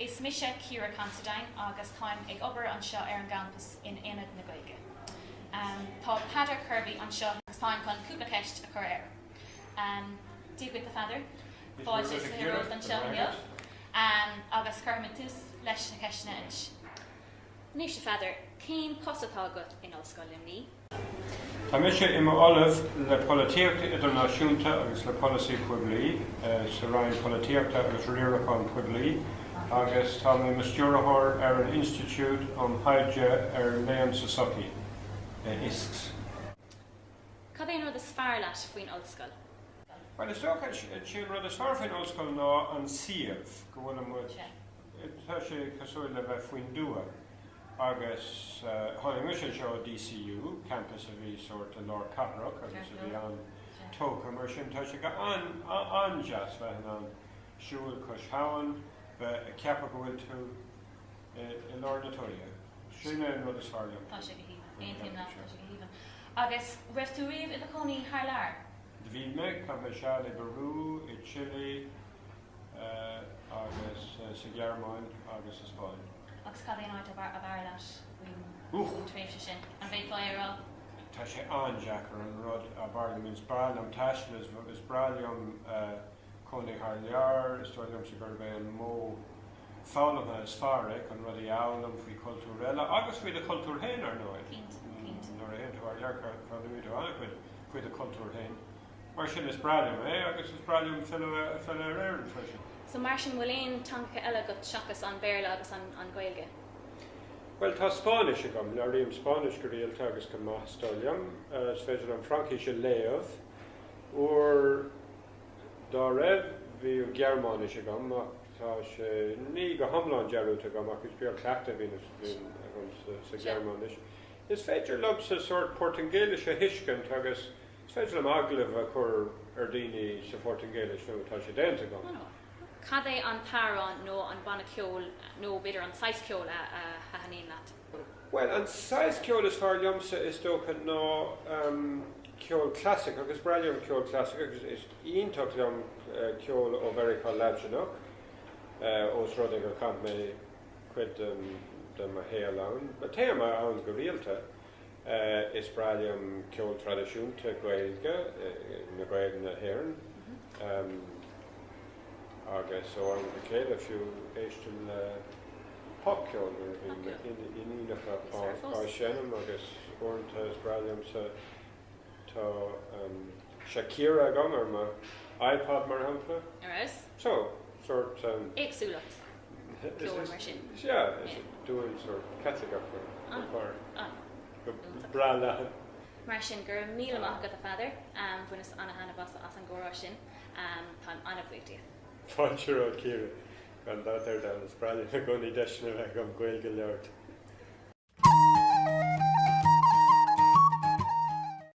Is mise Ciara Considine agus táim ag obair an seo ar an campus in Éad na Gaeilge. Tá Peadar Kirby an seo agus táim chun cúpla ceist a chur air. Díobh the feather, fáid is na ród an seo nniuh, agus chuirmid tús leis na ceisna inis. Níos the feather, cén posatá agat in ollscoil limní? Tá mise imar olaf le políochta idirnáisiúnta agus le policy puiblií, sa raibh políochta agus riarachán puiblií, agus tá mé mistúrathóir ar an Institute Haide ar Léon sa Sochaí, ISCS. Cad é rud is fearr leat faoin ollscoil? Well, is tócha sin rud is fearr faoin ollscoil ná an siamh go bhfuil muid. Tá sé cosúil le bheith faoin dua. Agus tháinig mis seo DCU, campus a bhí sort a Lord Cathrock, agus a bhí an tócha mar sin tá sé go anjas bheith an siúil cos hawan bheith ceapa go bhfuil tú i Lord Natolia. Sin é rud is fearr leat. Tá sé go híomh, aon tíim leat tá sé go híomh. Agus raibh tú riamh i le cónaí thar lear? Bhí me cá me se le Peru, i Chile, agus sa Gearmáin, agus sa Spáin. Agus cad é áit a bhar leat faoin tréimhse sin, an bhéh fáil Tá sé anjaachar an rud a bharla mín spráil am taisil is bráiliom cónaí thar lear, is stoilm sa gur bheith an mó fálamtha is fearraigh an rud í álam faoi cultúr eile, agus faoi de cultúr hain ar nóid. Nuair a héantú ar lear chuir míú anchuid faoi de cultúr hain. Mar sin is bráiliom agus is bráiliom fill ar air an freisin. So mar sin bhfuil éon tancha eile go seachas an béarla agus an Gaeilge? Well, tá Spáinis a gom, learíam Spáinis go rialta agus go maithstáilm, is féidir an Francise léamh, uair dá raibh bhí Gearmánis a gom, tá sé ní go thomláin dearút a gom, agus beag cleachta bhí sa Gearmánis. Is féidir lob sa sort Portingéilis a hiiscint agus is féidir am aglah a chur ar daoine sa Portingéilis nó tá sé déanta a gom. Cad é an párán nó an banna ceol nó beidir an sais ceol a haníon leat? Well, an sais ceol is fearr liomsa is dócha ná ceol clásic agus bráiliom ceol clásic agus is iontócht liom ceol ó Mheiriceá leibseanach os rudaigh go camp mé cuid de ma héal ann. Ba téama ann go rialta is bráiliom ceol tradiisiúnta Gaeilge na Gaeilge na hÉireann. Agus ó an go céile fiú éistin popceol in ínacha á séanam agus orintha is bráiliom tá Ciara agam ar ma iPod mar hampla. So, sort éagsúlacht ceol mar sin. Yeah, doing sort catch up for bra leathan. Mar sin gur míle amach go a feather, bunas anna hana basa as an górá sin, tá anna bhuaití. Fáil siúr ó Ciara, gan dá ar dan is bráiliom a gcónaí deisina bheith go Gaeilge leabhart.